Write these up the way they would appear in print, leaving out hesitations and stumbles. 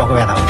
aku ya tahu.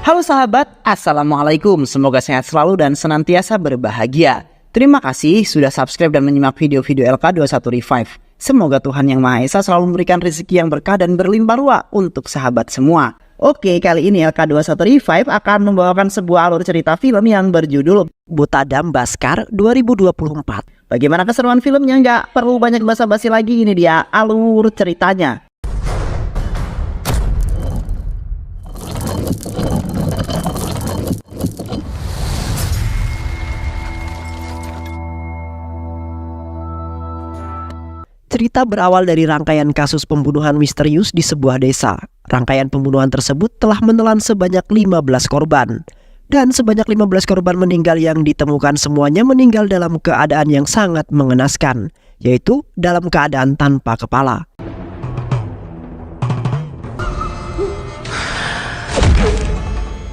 Halo sahabat, Assalamualaikum. Semoga sehat selalu dan senantiasa berbahagia. Terima kasih sudah subscribe dan menyimak video-video LK21 Revive. Semoga Tuhan Yang Maha Esa selalu memberikan rezeki yang berkah dan berlimpah ruah untuk sahabat semua. Oke, kali ini LK21 Revive akan membawakan sebuah alur cerita film yang berjudul Butadam Baskar 2024. Bagaimana keseruan filmnya? Nggak perlu banyak basa-basi lagi, ini dia alur ceritanya. Cerita berawal dari rangkaian kasus pembunuhan misterius di sebuah desa. Rangkaian pembunuhan tersebut telah menelan sebanyak 15 korban. Dan sebanyak 15 korban meninggal yang ditemukan semuanya meninggal dalam keadaan yang sangat mengenaskan, yaitu dalam keadaan tanpa kepala.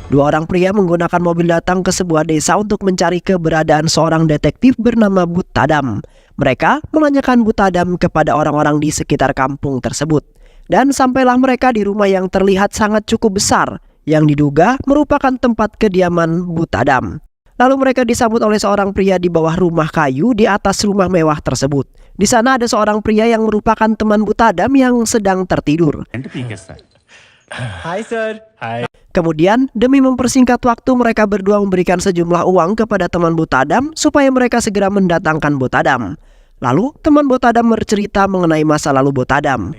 Dua orang pria menggunakan mobil datang ke sebuah desa untuk mencari keberadaan seorang detektif bernama Butadam. Mereka menanyakan Butadam kepada orang-orang di sekitar kampung tersebut. Dan sampailah mereka di rumah yang terlihat sangat cukup besar, yang diduga merupakan tempat kediaman Butadam. Lalu mereka disambut oleh seorang pria di bawah rumah kayu di atas rumah mewah tersebut. Di sana ada seorang pria yang merupakan teman Butadam yang sedang tertidur. Hai sir. Hai. Kemudian, demi mempersingkat waktu, mereka berdua memberikan sejumlah uang kepada teman Butadam supaya mereka segera mendatangkan Butadam. Lalu, teman Butadam bercerita mengenai masa lalu Butadam.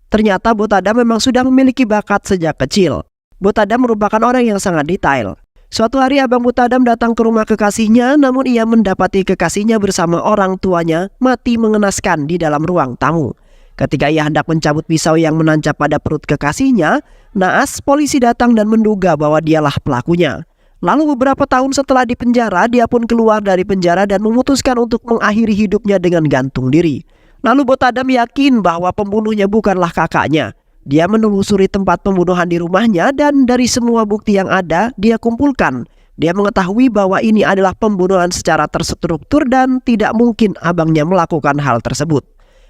Ternyata Butadam memang sudah memiliki bakat sejak kecil. Butadam merupakan orang yang sangat detail. Suatu hari abang Butadam datang ke rumah kekasihnya, namun ia mendapati kekasihnya bersama orang tuanya mati mengenaskan di dalam ruang tamu. Ketika ia hendak mencabut pisau yang menancap pada perut kekasihnya, naas polisi datang dan menduga bahwa dialah pelakunya. Lalu beberapa tahun setelah di penjara, dia pun keluar dari penjara dan memutuskan untuk mengakhiri hidupnya dengan gantung diri. Lalu Butadam yakin bahwa pembunuhnya bukanlah kakaknya. Dia menelusuri tempat pembunuhan di rumahnya dan dari semua bukti yang ada, dia kumpulkan. Dia mengetahui bahwa ini adalah pembunuhan secara terstruktur dan tidak mungkin abangnya melakukan hal tersebut.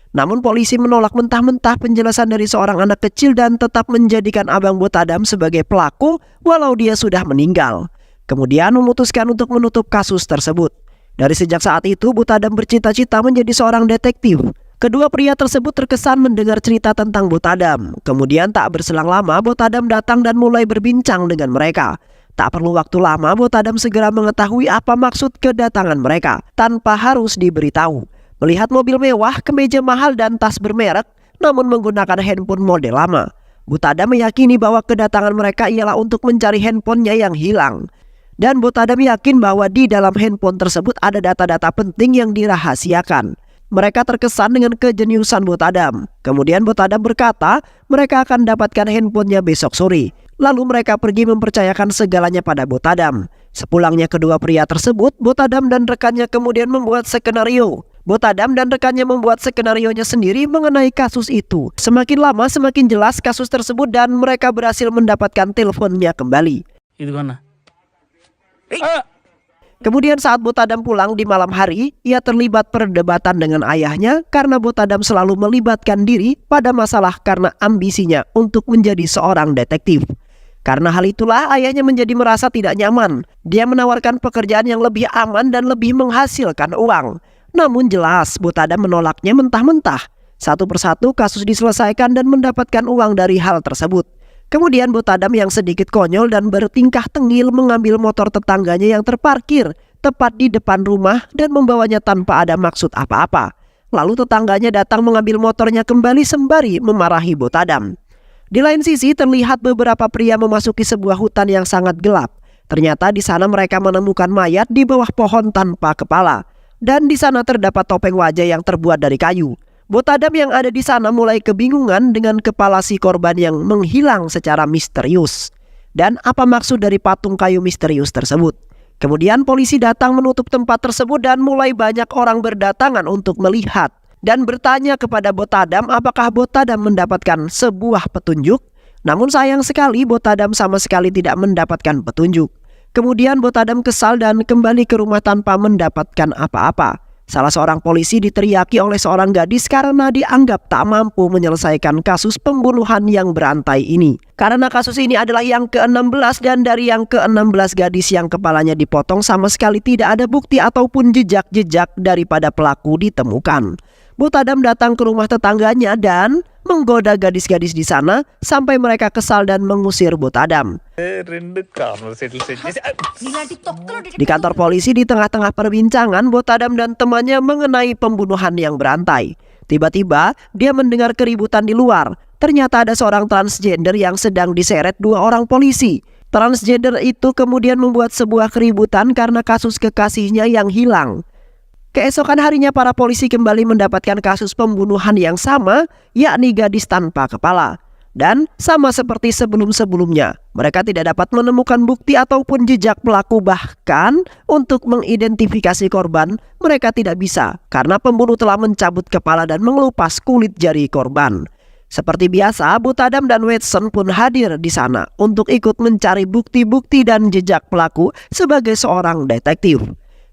Namun polisi menolak mentah-mentah penjelasan dari seorang anak kecil dan tetap menjadikan abang Butadam sebagai pelaku walau dia sudah meninggal. Kemudian memutuskan untuk menutup kasus tersebut. Dari sejak saat itu Butadam bercita-cita menjadi seorang detektif. Kedua pria tersebut terkesan mendengar cerita tentang Butadam. Kemudian tak berselang lama Butadam datang dan mulai berbincang dengan mereka. Tak perlu waktu lama Butadam segera mengetahui apa maksud kedatangan mereka tanpa harus diberitahu. Melihat mobil mewah, kemeja mahal dan tas bermerek, namun menggunakan handphone model lama. Butadam meyakini bahwa kedatangan mereka ialah untuk mencari handphonenya yang hilang. Dan Butadam yakin bahwa di dalam handphone tersebut ada data-data penting yang dirahasiakan. Mereka terkesan dengan kejeniusan Butadam. Kemudian Butadam berkata, mereka akan dapatkan handphonenya besok sore. Lalu mereka pergi mempercayakan segalanya pada Butadam. Sepulangnya kedua pria tersebut, Butadam dan rekannya kemudian membuat skenario. Butadam dan rekannya membuat skenarionya sendiri mengenai kasus itu. Semakin lama semakin jelas kasus tersebut dan mereka berhasil mendapatkan teleponnya kembali. Itu mana? Kemudian saat Butadam pulang di malam hari, ia terlibat perdebatan dengan ayahnya karena Butadam selalu melibatkan diri pada masalah karena ambisinya untuk menjadi seorang detektif. Karena hal itulah ayahnya menjadi merasa tidak nyaman. Dia menawarkan pekerjaan yang lebih aman dan lebih menghasilkan uang. Namun jelas Butadam menolaknya mentah-mentah. Satu persatu kasus diselesaikan dan mendapatkan uang dari hal tersebut. Kemudian Butadam yang sedikit konyol dan bertingkah tengil mengambil motor tetangganya yang terparkir tepat di depan rumah dan membawanya tanpa ada maksud apa-apa. Lalu tetangganya datang mengambil motornya kembali sembari memarahi Butadam. Di lain sisi terlihat beberapa pria memasuki sebuah hutan yang sangat gelap. Ternyata di sana mereka menemukan mayat di bawah pohon tanpa kepala. Dan di sana terdapat topeng wajah yang terbuat dari kayu. Butadam yang ada di sana mulai kebingungan dengan kepala si korban yang menghilang secara misterius. Dan apa maksud dari patung kayu misterius tersebut? Kemudian polisi datang menutup tempat tersebut dan mulai banyak orang berdatangan untuk melihat. Dan bertanya kepada Butadam apakah Butadam mendapatkan sebuah petunjuk. Namun sayang sekali Butadam sama sekali tidak mendapatkan petunjuk. Kemudian Botadam kesal dan kembali ke rumah tanpa mendapatkan apa-apa. Salah seorang polisi diteriaki oleh seorang gadis karena dianggap tak mampu menyelesaikan kasus pembunuhan yang berantai ini. Karena kasus ini adalah yang ke-16 dan dari yang ke-16 gadis yang kepalanya dipotong sama sekali tidak ada bukti ataupun jejak-jejak daripada pelaku ditemukan. Botadam datang ke rumah tetangganya dan menggoda gadis-gadis di sana sampai mereka kesal dan mengusir Botadam. Di kantor polisi di tengah-tengah perbincangan Botadam dan temannya mengenai pembunuhan yang berantai. Tiba-tiba dia mendengar keributan di luar. Ternyata ada seorang transgender yang sedang diseret dua orang polisi. Transgender itu kemudian membuat sebuah keributan karena kasus kekasihnya yang hilang. Keesokan harinya para polisi kembali mendapatkan kasus pembunuhan yang sama, yakni gadis tanpa kepala. Dan sama seperti sebelum-sebelumnya, mereka tidak dapat menemukan bukti ataupun jejak pelaku, bahkan untuk mengidentifikasi korban mereka tidak bisa karena pembunuh telah mencabut kepala dan mengelupas kulit jari korban. Seperti biasa, Botadam dan Watson pun hadir di sana untuk ikut mencari bukti-bukti dan jejak pelaku sebagai seorang detektif.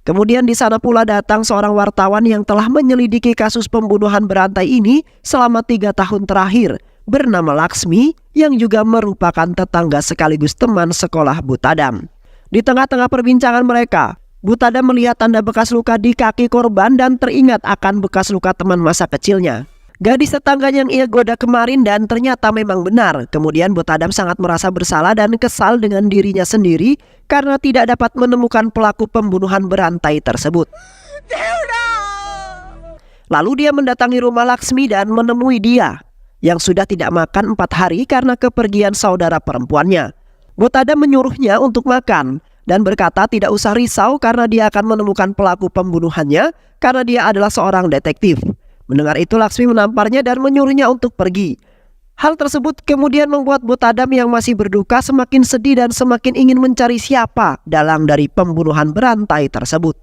Kemudian di sana pula datang seorang wartawan yang telah menyelidiki kasus pembunuhan berantai ini selama 3 tahun terakhir, bernama Laksmi yang juga merupakan tetangga sekaligus teman sekolah Botadam. Di tengah-tengah perbincangan mereka, Botadam melihat tanda bekas luka di kaki korban dan teringat akan bekas luka teman masa kecilnya. Gadis tetangga yang ia goda kemarin dan ternyata memang benar. Kemudian Botadam sangat merasa bersalah dan kesal dengan dirinya sendiri karena tidak dapat menemukan pelaku pembunuhan berantai tersebut. Lalu dia mendatangi rumah Laksmi dan menemui dia yang sudah tidak makan 4 hari karena kepergian saudara perempuannya. Botadam menyuruhnya untuk makan dan berkata tidak usah risau karena dia akan menemukan pelaku pembunuhannya karena dia adalah seorang detektif. Mendengar itu Laksmi menamparnya dan menyuruhnya untuk pergi. Hal tersebut kemudian membuat Botadam yang masih berduka semakin sedih dan semakin ingin mencari siapa dalang dari pembunuhan berantai tersebut.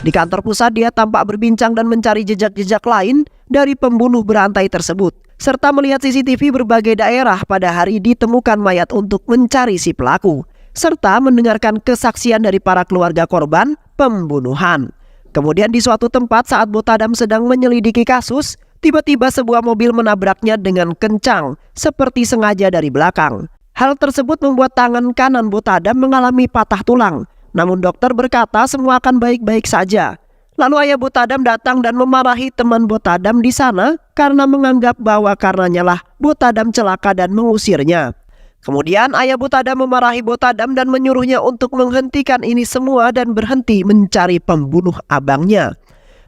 Di kantor pusat dia tampak berbincang dan mencari jejak-jejak lain dari pembunuh berantai tersebut, serta melihat CCTV berbagai daerah pada hari ditemukan mayat untuk mencari si pelaku, serta mendengarkan kesaksian dari para keluarga korban pembunuhan. Kemudian di suatu tempat saat Botadam sedang menyelidiki kasus, tiba-tiba sebuah mobil menabraknya dengan kencang, seperti sengaja dari belakang. Hal tersebut membuat tangan kanan Botadam mengalami patah tulang. Namun dokter berkata semua akan baik-baik saja. Lalu ayah Botadam datang dan memarahi teman Botadam di sana karena menganggap bahwa karenanya lah Botadam celaka dan mengusirnya. Kemudian ayah Botadam memarahi Botadam dan menyuruhnya untuk menghentikan ini semua dan berhenti mencari pembunuh abangnya.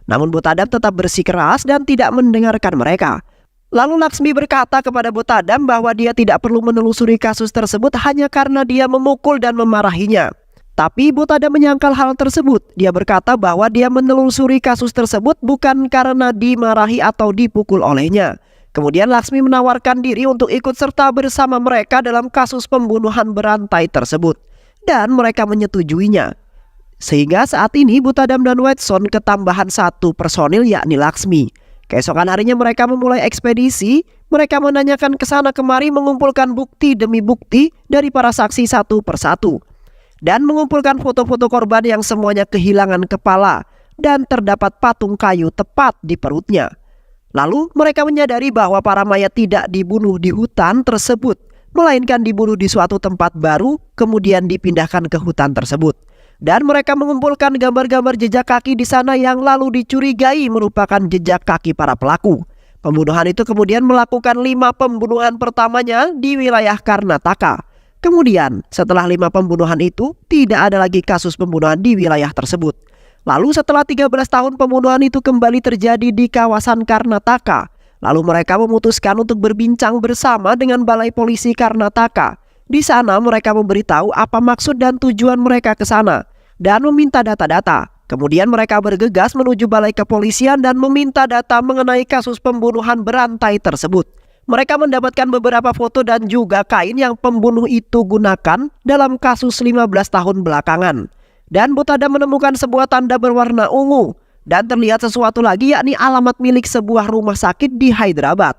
Namun Botadam tetap bersikeras dan tidak mendengarkan mereka. Lalu Laksmi berkata kepada Botadam bahwa dia tidak perlu menelusuri kasus tersebut hanya karena dia memukul dan memarahinya. Tapi Botadam menyangkal hal tersebut. Dia berkata bahwa dia menelusuri kasus tersebut bukan karena dimarahi atau dipukul olehnya. Kemudian Laksmi menawarkan diri untuk ikut serta bersama mereka dalam kasus pembunuhan berantai tersebut. Dan mereka menyetujuinya. Sehingga saat ini Botadam dan Watson ketambahan 1 personil yakni Laksmi. Keesokan harinya mereka memulai ekspedisi. Mereka menanyakan ke sana kemari mengumpulkan bukti demi bukti dari para saksi satu persatu. Dan mengumpulkan foto-foto korban yang semuanya kehilangan kepala dan terdapat patung kayu tepat di perutnya. Lalu mereka menyadari bahwa para mayat tidak dibunuh di hutan tersebut, melainkan dibunuh di suatu tempat baru kemudian dipindahkan ke hutan tersebut. Dan mereka mengumpulkan gambar-gambar jejak kaki di sana yang lalu dicurigai merupakan jejak kaki para pelaku. Pembunuhan itu kemudian melakukan 5 pembunuhan pertamanya di wilayah Karnataka. Kemudian setelah 5 pembunuhan itu tidak ada lagi kasus pembunuhan di wilayah tersebut. Lalu setelah 13 tahun pembunuhan itu kembali terjadi di kawasan Karnataka. Lalu mereka memutuskan untuk berbincang bersama dengan Balai Polisi Karnataka. Di sana mereka memberitahu apa maksud dan tujuan mereka ke sana dan meminta data-data. Kemudian mereka bergegas menuju Balai Kepolisian dan meminta data mengenai kasus pembunuhan berantai tersebut. Mereka mendapatkan beberapa foto dan juga kain yang pembunuh itu gunakan dalam kasus 15 tahun belakangan. Dan Botadam menemukan sebuah tanda berwarna ungu dan terlihat sesuatu lagi yakni alamat milik sebuah rumah sakit di Hyderabad.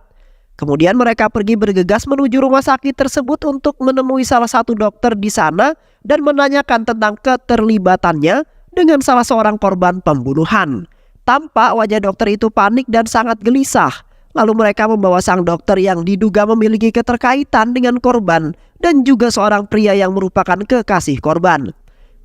Kemudian mereka pergi bergegas menuju rumah sakit tersebut untuk menemui salah satu dokter di sana dan menanyakan tentang keterlibatannya dengan salah seorang korban pembunuhan. Tampak wajah dokter itu panik dan sangat gelisah. Lalu mereka membawa sang dokter yang diduga memiliki keterkaitan dengan korban dan juga seorang pria yang merupakan kekasih korban.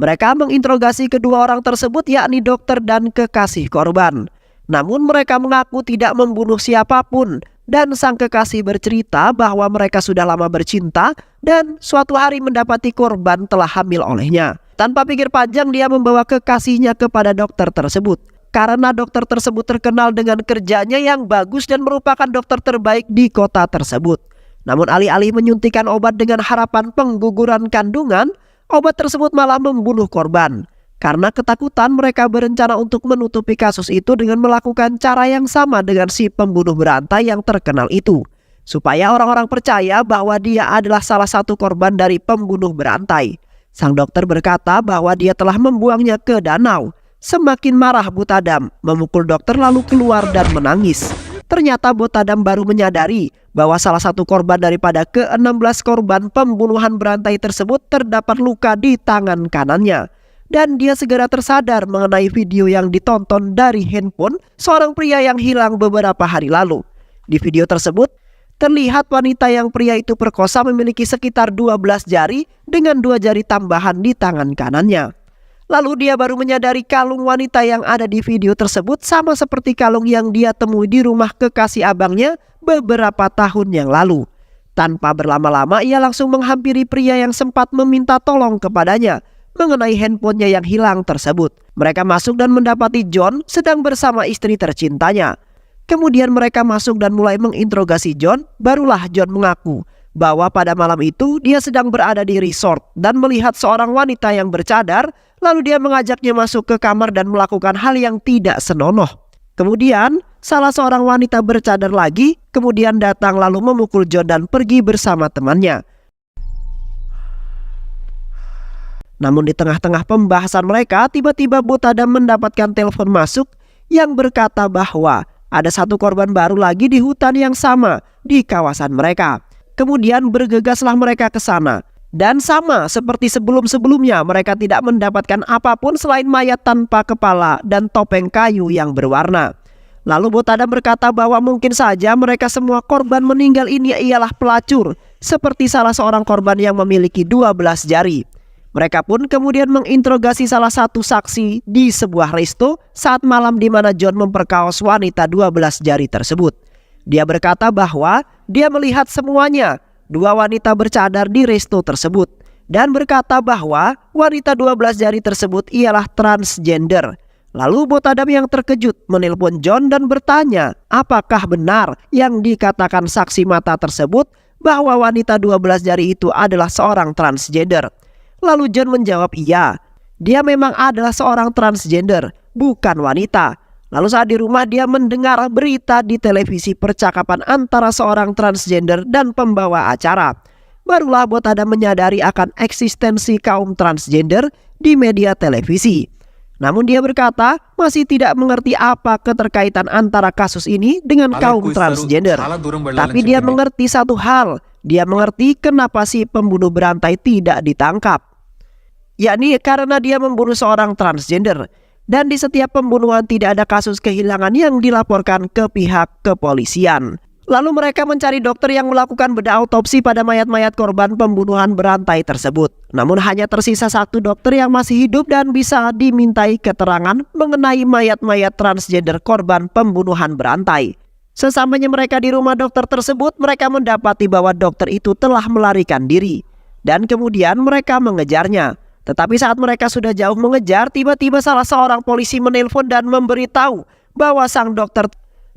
Mereka menginterogasi kedua orang tersebut, yakni dokter dan kekasih korban. Namun mereka mengaku tidak membunuh siapapun dan sang kekasih bercerita bahwa mereka sudah lama bercinta dan suatu hari mendapati korban telah hamil olehnya. Tanpa pikir panjang dia membawa kekasihnya kepada dokter tersebut. Karena dokter tersebut terkenal dengan kerjanya yang bagus dan merupakan dokter terbaik di kota tersebut. Namun alih-alih menyuntikkan obat dengan harapan pengguguran kandungan, obat tersebut malah membunuh korban. Karena ketakutan, mereka berencana untuk menutupi kasus itu dengan melakukan cara yang sama dengan si pembunuh berantai yang terkenal itu, supaya orang-orang percaya bahwa dia adalah salah satu korban dari pembunuh berantai. Sang dokter berkata bahwa dia telah membuangnya ke danau. Semakin marah Butadam, memukul dokter lalu keluar dan menangis. Ternyata Butadam baru menyadari bahwa salah satu korban daripada ke-16 korban pembunuhan berantai tersebut terdapat luka di tangan kanannya. Dan dia segera tersadar mengenai video yang ditonton dari handphone seorang pria yang hilang beberapa hari lalu. Di video tersebut, terlihat wanita yang pria itu perkosa memiliki sekitar 12 jari dengan 2 jari tambahan di tangan kanannya. Lalu dia baru menyadari kalung wanita yang ada di video tersebut sama seperti kalung yang dia temui di rumah kekasih abangnya beberapa tahun yang lalu. Tanpa berlama-lama ia langsung menghampiri pria yang sempat meminta tolong kepadanya mengenai handphonenya yang hilang tersebut. Mereka masuk dan mendapati John sedang bersama istri tercintanya. Kemudian mereka masuk dan mulai menginterogasi John. Barulah John mengaku bahwa pada malam itu dia sedang berada di resort dan melihat seorang wanita yang bercadar. Lalu dia mengajaknya masuk ke kamar dan melakukan hal yang tidak senonoh. Kemudian salah seorang wanita bercadar lagi kemudian datang lalu memukul John dan pergi bersama temannya. Namun di tengah-tengah pembahasan mereka, tiba-tiba Butadam mendapatkan telepon masuk yang berkata bahwa ada satu korban baru lagi di hutan yang sama di kawasan mereka. Kemudian bergegaslah mereka ke sana. Dan sama seperti sebelum-sebelumnya, mereka tidak mendapatkan apapun selain mayat tanpa kepala dan topeng kayu yang berwarna. Lalu Butadam berkata bahwa mungkin saja mereka semua korban meninggal ini ialah pelacur, seperti salah seorang korban yang memiliki 12 jari. Mereka pun kemudian menginterogasi salah satu saksi di sebuah resto saat malam di mana John memperkaos wanita 12 jari tersebut. Dia berkata bahwa dia melihat semuanya. 2 wanita bercadar di resto tersebut dan berkata bahwa wanita 12 jari tersebut ialah transgender. Lalu Butadam yang terkejut menelpon John dan bertanya apakah benar yang dikatakan saksi mata tersebut bahwa wanita 12 jari itu adalah seorang transgender. Lalu John menjawab iya, dia memang adalah seorang transgender, bukan wanita. Lalu saat di rumah dia mendengar berita di televisi percakapan antara seorang transgender dan pembawa acara. Barulah Butadam menyadari akan eksistensi kaum transgender di media televisi. Namun dia berkata masih tidak mengerti apa keterkaitan antara kasus ini dengan kaum transgender. Tapi dia mengerti satu hal, dia mengerti kenapa si pembunuh berantai tidak ditangkap. Yakni karena dia membunuh seorang transgender. Dan di setiap pembunuhan tidak ada kasus kehilangan yang dilaporkan ke pihak kepolisian. Lalu mereka mencari dokter yang melakukan bedah autopsi pada mayat-mayat korban pembunuhan berantai tersebut. Namun hanya tersisa 1 dokter yang masih hidup dan bisa dimintai keterangan mengenai mayat-mayat transgender korban pembunuhan berantai. Sesampainya mereka di rumah dokter tersebut, mereka mendapati bahwa dokter itu telah melarikan diri. Dan kemudian mereka mengejarnya. Tetapi saat mereka sudah jauh mengejar, tiba-tiba salah seorang polisi menelpon dan memberitahu bahwa sang dokter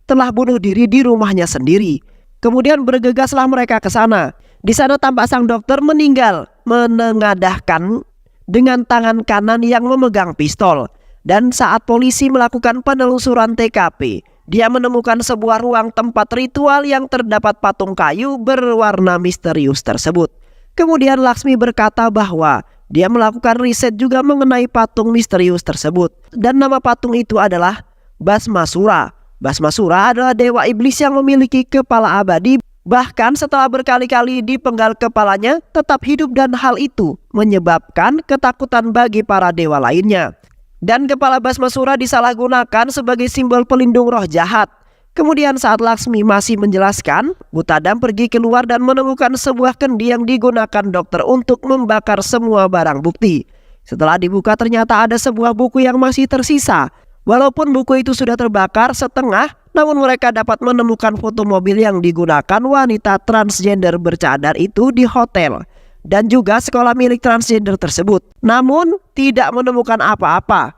telah bunuh diri di rumahnya sendiri. Kemudian bergegaslah mereka ke sana. Di sana tampak sang dokter meninggal, menengadahkan dengan tangan kanan yang memegang pistol. Dan saat polisi melakukan penelusuran TKP, dia menemukan sebuah ruang tempat ritual yang terdapat patung kayu berwarna misterius tersebut. Kemudian Laksmi berkata bahwa dia melakukan riset juga mengenai patung misterius tersebut. Dan nama patung itu adalah Basmasura. Basmasura adalah dewa iblis yang memiliki kepala abadi. Bahkan setelah berkali-kali dipenggal kepalanya, tetap hidup dan hal itu menyebabkan ketakutan bagi para dewa lainnya. Dan kepala Basmasura disalahgunakan sebagai simbol pelindung roh jahat. Kemudian saat Laksmi masih menjelaskan, Butadam pergi keluar dan menemukan sebuah kendi yang digunakan dokter untuk membakar semua barang bukti. Setelah dibuka ternyata ada sebuah buku yang masih tersisa. Walaupun buku itu sudah terbakar setengah, namun mereka dapat menemukan foto mobil yang digunakan wanita transgender bercadar itu di hotel dan juga sekolah milik transgender tersebut. Namun tidak menemukan apa-apa.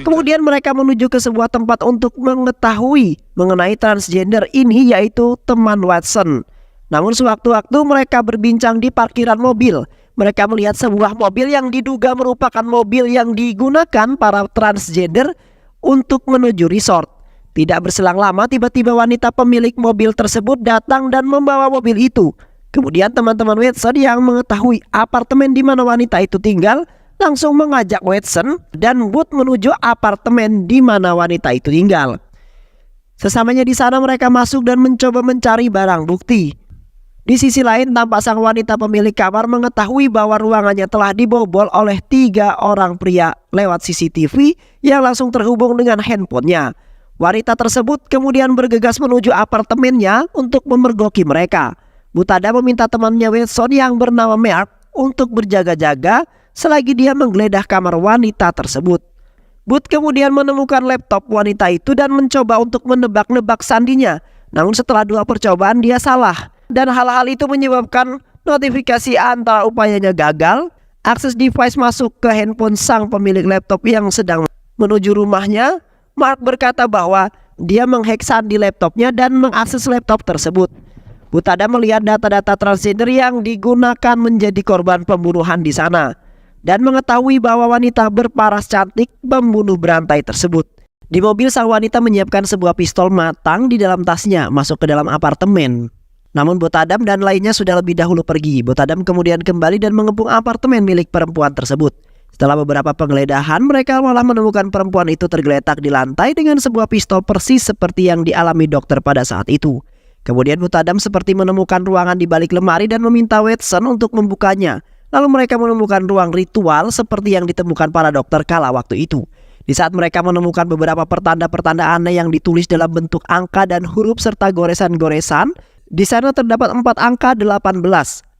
Kemudian mereka menuju ke sebuah tempat untuk mengetahui mengenai transgender ini, yaitu teman Watson. Namun sewaktu-waktu mereka berbincang di parkiran mobil, mereka melihat sebuah mobil yang diduga merupakan mobil yang digunakan para transgender untuk menuju resort. Tidak berselang lama, tiba-tiba wanita pemilik mobil tersebut datang dan membawa mobil itu. Kemudian teman-teman Watson yang mengetahui apartemen di mana wanita itu tinggal langsung mengajak Watson dan Booth menuju apartemen di mana wanita itu tinggal. Sesamanya di sana mereka masuk dan mencoba mencari barang bukti. Di sisi lain, tampak sang wanita pemilik kamar mengetahui bahwa ruangannya telah dibobol oleh 3 orang pria lewat CCTV yang langsung terhubung dengan handphonenya. Wanita tersebut kemudian bergegas menuju apartemennya untuk memergoki mereka. Butada meminta temannya Watson yang bernama Mark untuk berjaga-jaga selagi dia menggeledah kamar wanita tersebut. Booth kemudian menemukan laptop wanita itu dan mencoba untuk menebak-nebak sandinya. Namun setelah 2 percobaan dia salah. Dan hal-hal itu menyebabkan notifikasi antara upayanya gagal. Akses device masuk ke handphone sang pemilik laptop yang sedang menuju rumahnya. Mark berkata bahwa dia menghack sandi laptopnya dan mengakses laptop tersebut. Butada melihat data-data transgender yang digunakan menjadi korban pembunuhan di sana dan mengetahui bahwa wanita berparas cantik pembunuh berantai tersebut. Di mobil sang wanita menyiapkan sebuah pistol matang di dalam tasnya masuk ke dalam apartemen. Namun Butadam dan lainnya sudah lebih dahulu pergi. Butadam kemudian kembali dan mengepung apartemen milik perempuan tersebut. Setelah beberapa penggeledahan, mereka malah menemukan perempuan itu tergeletak di lantai dengan sebuah pistol persis seperti yang dialami dokter pada saat itu. Kemudian Butadam seperti menemukan ruangan di balik lemari dan meminta Watson untuk membukanya. Lalu mereka menemukan ruang ritual seperti yang ditemukan para dokter kala waktu itu. Di saat mereka menemukan beberapa pertanda-pertanda aneh yang ditulis dalam bentuk angka dan huruf serta goresan-goresan, di sana terdapat 4 angka 18.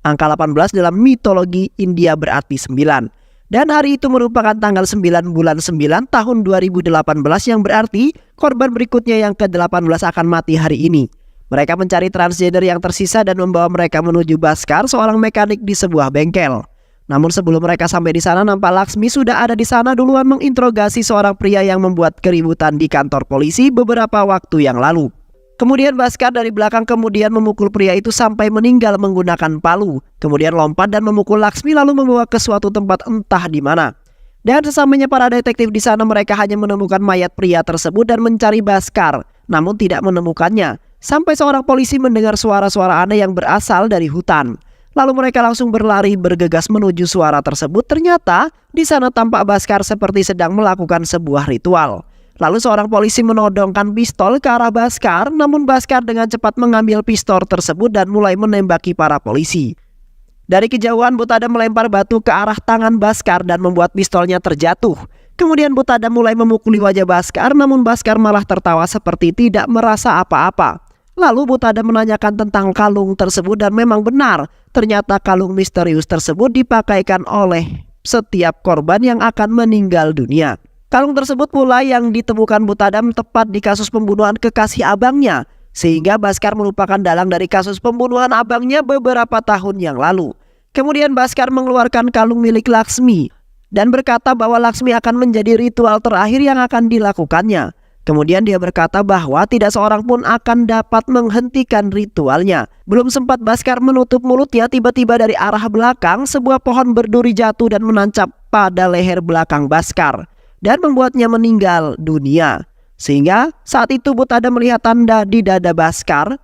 Angka 18 dalam mitologi India berarti 9. Dan hari itu merupakan tanggal 9 bulan 9 tahun 2018 yang berarti korban berikutnya yang ke-18 akan mati hari ini. Mereka mencari transgender yang tersisa dan membawa mereka menuju Bhaskar, seorang mekanik di sebuah bengkel. Namun sebelum mereka sampai di sana, nampak Laksmi sudah ada di sana duluan menginterogasi seorang pria yang membuat keributan di kantor polisi beberapa waktu yang lalu. Kemudian Bhaskar dari belakang kemudian memukul pria itu sampai meninggal menggunakan palu. Kemudian lompat dan memukul Laksmi lalu membawa ke suatu tempat entah di mana. Dan sesamanya para detektif di sana, mereka hanya menemukan mayat pria tersebut dan mencari Bhaskar, namun tidak menemukannya. Sampai seorang polisi mendengar suara-suara aneh yang berasal dari hutan. Lalu mereka langsung berlari bergegas menuju suara tersebut. Ternyata di sana tampak Bhaskar seperti sedang melakukan sebuah ritual. Lalu seorang polisi menodongkan pistol ke arah Bhaskar, namun Bhaskar dengan cepat mengambil pistol tersebut dan mulai menembaki para polisi. Dari kejauhan Butada melempar batu ke arah tangan Bhaskar dan membuat pistolnya terjatuh. Kemudian Butada mulai memukuli wajah Bhaskar, namun Bhaskar malah tertawa seperti tidak merasa apa-apa. Lalu Butada menanyakan tentang kalung tersebut dan memang benar, ternyata kalung misterius tersebut dipakaikan oleh setiap korban yang akan meninggal dunia. Kalung tersebut pula yang ditemukan Butadam tepat di kasus pembunuhan kekasih abangnya, sehingga Bhaskar merupakan dalang dari kasus pembunuhan abangnya beberapa tahun yang lalu. Kemudian Bhaskar mengeluarkan kalung milik Laksmi dan berkata bahwa Laksmi akan menjadi ritual terakhir yang akan dilakukannya. Kemudian dia berkata bahwa tidak seorang pun akan dapat menghentikan ritualnya. Belum sempat Bhaskar menutup mulutnya, tiba-tiba dari arah belakang sebuah pohon berduri jatuh dan menancap pada leher belakang Bhaskar dan membuatnya meninggal dunia. Sehingga saat itu Butada melihat tanda di dada Bhaskar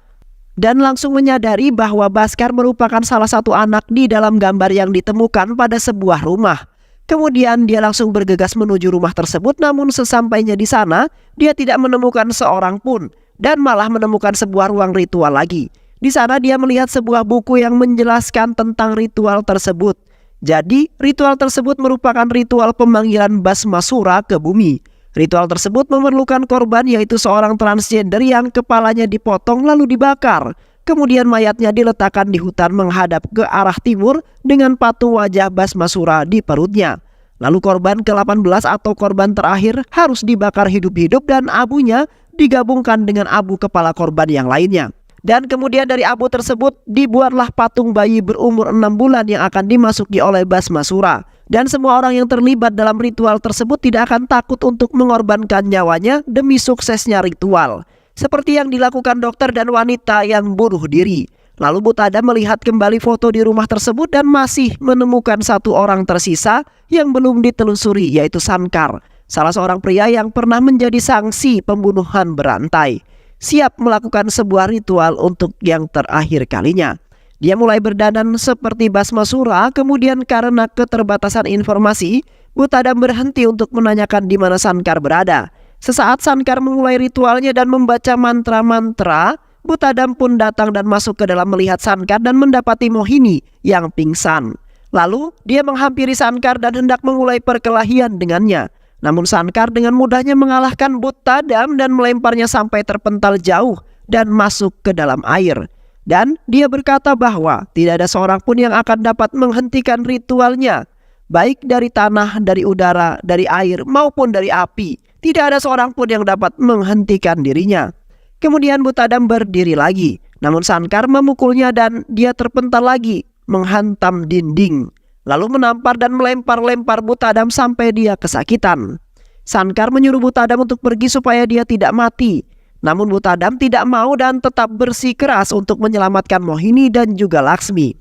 dan langsung menyadari bahwa Bhaskar merupakan salah satu anak di dalam gambar yang ditemukan pada sebuah rumah. Kemudian dia langsung bergegas menuju rumah tersebut, namun sesampainya di sana dia tidak menemukan seorang pun dan malah menemukan sebuah ruang ritual lagi. Di sana dia melihat sebuah buku yang menjelaskan tentang ritual tersebut. Jadi ritual tersebut merupakan ritual pemanggilan Basmasura ke bumi. Ritual tersebut memerlukan korban, yaitu seorang transgender yang kepalanya dipotong lalu dibakar. Kemudian mayatnya diletakkan di hutan menghadap ke arah timur dengan patung wajah Basmasura di perutnya. Lalu korban ke-18 atau korban terakhir harus dibakar hidup-hidup dan abunya digabungkan dengan abu kepala korban yang lainnya. Dan kemudian dari abu tersebut dibuatlah patung bayi berumur 6 bulan yang akan dimasuki oleh Basmasura. Dan semua orang yang terlibat dalam ritual tersebut tidak akan takut untuk mengorbankan nyawanya demi suksesnya ritual. Seperti yang dilakukan dokter dan wanita yang bunuh diri. Lalu Butada melihat kembali foto di rumah tersebut dan masih menemukan satu orang tersisa yang belum ditelusuri, yaitu Sankar, salah seorang pria yang pernah menjadi saksi pembunuhan berantai. Siap melakukan sebuah ritual untuk yang terakhir kalinya. Dia mulai berdandan seperti Basmasura, kemudian karena keterbatasan informasi, Butada berhenti untuk menanyakan di mana Sankar berada. Sesaat Sankar memulai ritualnya dan membaca mantra-mantra, Butadam pun datang dan masuk ke dalam melihat Sankar dan mendapati Mohini yang pingsan. Lalu dia menghampiri Sankar dan hendak memulai perkelahian dengannya. Namun Sankar dengan mudahnya mengalahkan Butadam dan melemparnya sampai terpental jauh dan masuk ke dalam air. Dan dia berkata bahwa tidak ada seorang pun yang akan dapat menghentikan ritualnya, baik dari tanah, dari udara, dari air maupun dari api. Tidak ada seorang pun yang dapat menghentikan dirinya. Kemudian Butadam berdiri lagi, namun Sankar memukulnya dan dia terpental lagi, menghantam dinding. Lalu menampar dan melempar-lempar Butadam sampai dia kesakitan. Sankar menyuruh Butadam untuk pergi supaya dia tidak mati. Namun Butadam tidak mau dan tetap bersikeras untuk menyelamatkan Mohini dan juga Laksmi.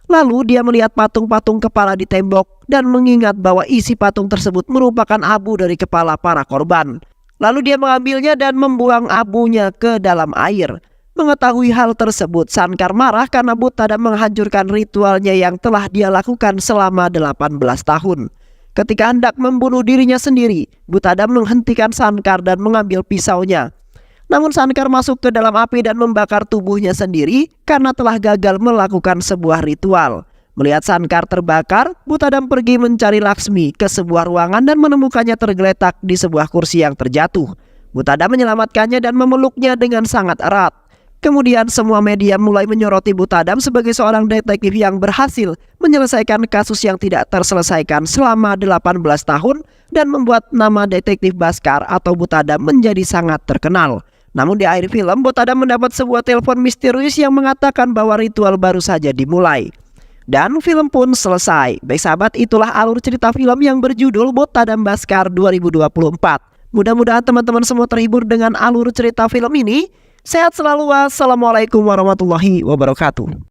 Lalu dia melihat patung-patung kepala di tembok dan mengingat bahwa isi patung tersebut merupakan abu dari kepala para korban. Lalu dia mengambilnya dan membuang abunya ke dalam air. Mengetahui hal tersebut, Sankar marah karena Butadam menghancurkan ritualnya yang telah dia lakukan selama 18 tahun. Ketika hendak membunuh dirinya sendiri, Butadam menghentikan Sankar dan mengambil pisaunya. Namun Sankar masuk ke dalam api dan membakar tubuhnya sendiri karena telah gagal melakukan sebuah ritual. Melihat Sankar terbakar, Butadam pergi mencari Laksmi ke sebuah ruangan dan menemukannya tergeletak di sebuah kursi yang terjatuh. Butadam menyelamatkannya dan memeluknya dengan sangat erat. Kemudian semua media mulai menyoroti Butadam sebagai seorang detektif yang berhasil menyelesaikan kasus yang tidak terselesaikan selama 18 tahun dan membuat nama detektif Bhaskar atau Butadam menjadi sangat terkenal. Namun di akhir film, Butadam mendapat sebuah telepon misterius yang mengatakan bahwa ritual baru saja dimulai. Dan film pun selesai. Baik sahabat, itulah alur cerita film yang berjudul Butadam Bhaskar 2024. Mudah-mudahan teman-teman semua terhibur dengan alur cerita film ini. Sehat selalu, wassalamualaikum warahmatullahi wabarakatuh.